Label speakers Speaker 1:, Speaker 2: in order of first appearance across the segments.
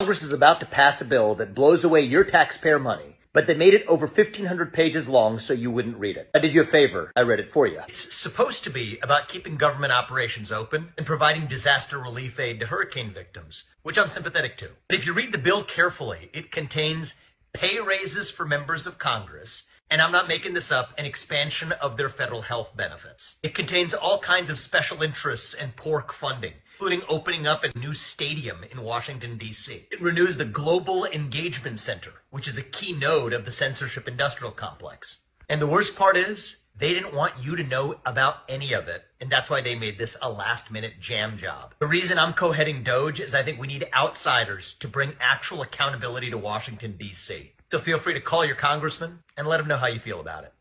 Speaker 1: Congress is about to pass a bill that blows away your taxpayer money, but they made it over 1,500 pages long so you wouldn't read it. I did you a favor. I read it for you. It's supposed to be about keeping government operations open and providing disaster relief aid to hurricane victims, which I'm sympathetic to. But if you read the bill carefully, it contains pay raises for members of Congress, and I'm not making this up, an expansion of their federal health benefits. It contains all kinds of special interests and pork funding, including opening up a new stadium in Washington, D.C. It renews the Global Engagement Center, which is a key node of the censorship industrial complex. And the worst part is, they didn't want you to know about any of it, and that's why they made this a last-minute jam job. The reason I'm co-heading DOGE is I think we need outsiders to bring actual accountability to Washington, D.C. So feel free to call your congressman and let him know how you feel about it.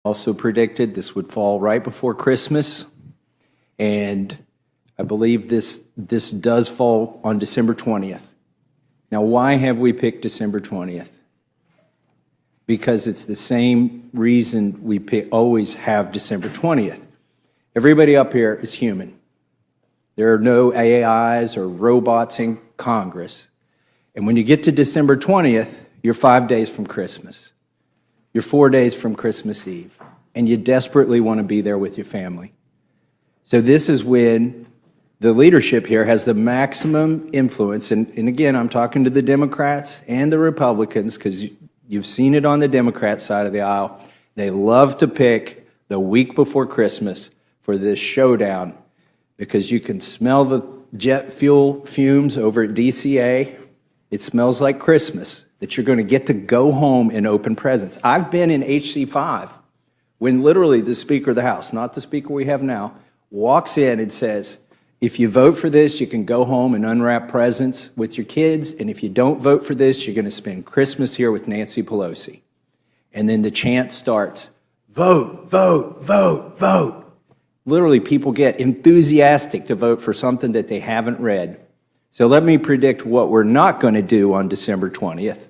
Speaker 2: Also predicted this would fall right before Christmas, and I believe this does fall on December 20th. Now, why have we picked December 20th? Because it's the same reason we always have December 20th. Everybody up here is human. There are no AIs or robots in Congress. And when you get to December 20th, you're 5 days from Christmas. You're 4 days from Christmas Eve, and you desperately want to be there with your family. So this is when the leadership here has the maximum influence, and again, I'm talking to the Democrats and the Republicans, because you've seen it on the Democrat side of the aisle. They love to pick the week before Christmas for this showdown, because you can smell the jet fuel fumes over at DCA. It smells like Christmas, that you're going to get to go home and open presents. I've been in HC5 when literally the Speaker of the House, not the Speaker we have now, walks in and says, if you vote for this, you can go home and unwrap presents with your kids, and if you don't vote for this, you're going to spend Christmas here with Nancy Pelosi. And then the chant starts, vote, vote, vote, vote. Literally, people get enthusiastic to vote for something that they haven't read. So let me predict what we're not going to do on December 20th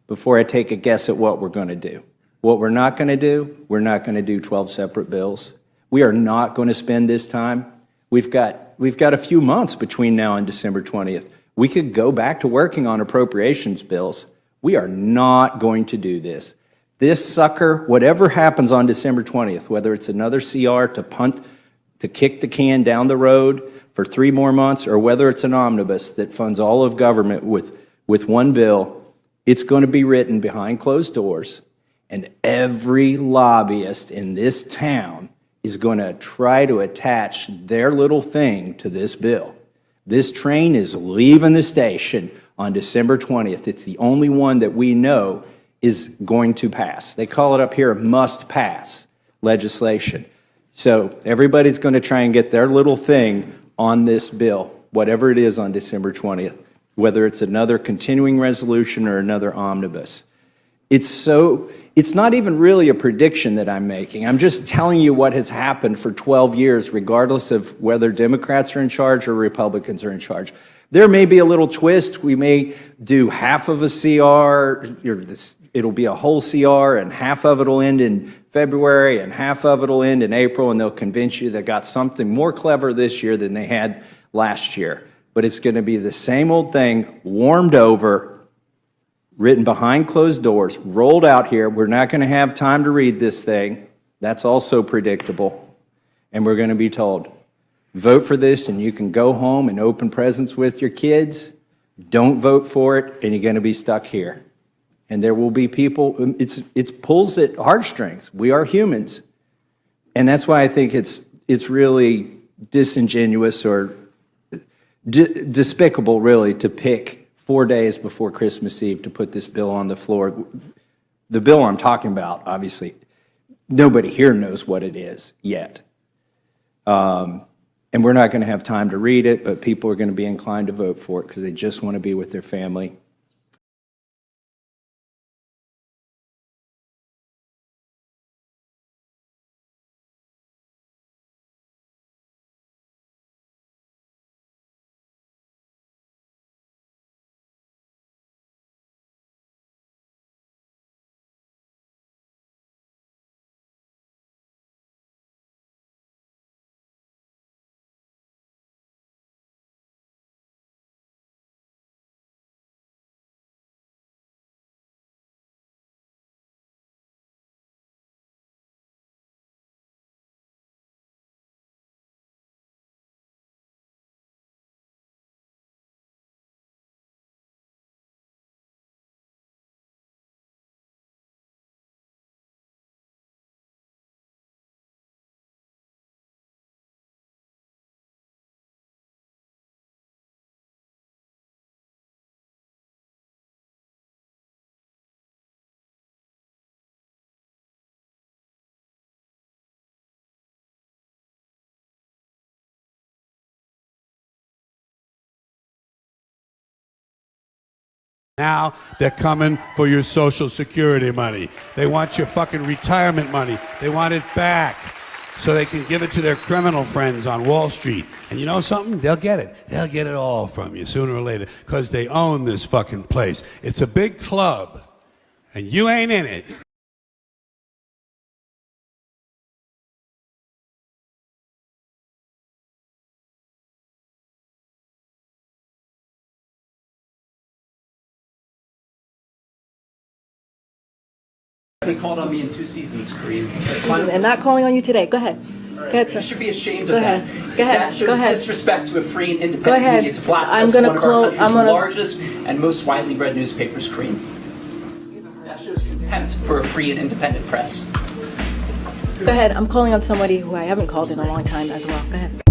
Speaker 2: before I take a guess at what we're going to do. What we're not going to do, we're not going to do 12 separate bills. We are not going to spend this time. We've got a few months between now and December 20th. We could go back to working on appropriations bills. We are not going to do this. This sucker, whatever happens on December 20th, whether it's another CR to kick the can down the road for 3 more months, or whether it's an omnibus that funds all of government with one bill, it's going to be written behind closed doors, and every lobbyist in this town is going to try to attach their little thing to this bill. This train is leaving the station on December 20th. It's the only one that we know is going to pass. They call it up here must-pass legislation. So everybody's going to try and get their little thing on this bill, whatever it is on December 20th, whether it's another continuing resolution or another omnibus. It's not even really a prediction that I'm making. I'm just telling you what has happened for 12 years, regardless of whether Democrats are in charge or Republicans are in charge. There may be a little twist. We may do half of a CR, it'll be a whole CR, and half of it will end in February, and half of it will end in April, and they'll convince you they got something more clever this year than they had last year. But it's going to be the same old thing, warmed over, written behind closed doors, rolled out here. We're not going to have time to read this thing. That's also predictable. And we're going to be told, vote for this and you can go home and open presents with your kids. Don't vote for it and you're going to be stuck here. And there will be people, it pulls at heartstrings. We are humans. And that's why I think it's really disingenuous or despicable, really, to pick 4 days before Christmas Eve to put this bill on the floor. The bill I'm talking about, obviously, nobody here knows what it is yet. And we're not going to have time to read it, but people are going to be inclined to vote for it because they just want to be with their family.
Speaker 3: Now they're coming for your Social Security money. They want your fucking retirement money. They want it back so they can give it to their criminal friends on Wall Street. And you know something? They'll get it. They'll get it all from you sooner or later because they own this fucking place. It's a big club, and you ain't in it.
Speaker 4: They called on me in 2 seasons, Kareem.
Speaker 5: And not calling on you today. Go ahead. Go ahead, sir.
Speaker 4: You should be ashamed
Speaker 5: Go
Speaker 4: of
Speaker 5: ahead.
Speaker 4: that.
Speaker 5: Go ahead.
Speaker 4: That shows
Speaker 5: Go ahead.
Speaker 4: disrespect to a free and
Speaker 5: Go
Speaker 4: independent
Speaker 5: ahead.
Speaker 4: media. It's a blacklist
Speaker 5: I'm gonna
Speaker 4: one of our
Speaker 5: close.
Speaker 4: country's largest and most widely read newspapers, Kareem. That shows contempt for a free and independent press.
Speaker 5: Go ahead. I'm calling on somebody who I haven't called in a long time as well. Go ahead.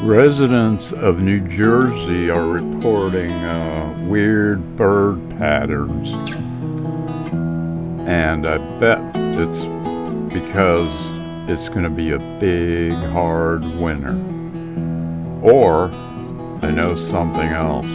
Speaker 6: Residents of New Jersey are reporting weird bird patterns, and I bet it's because it's going to be a big, hard winter. Or they know something else.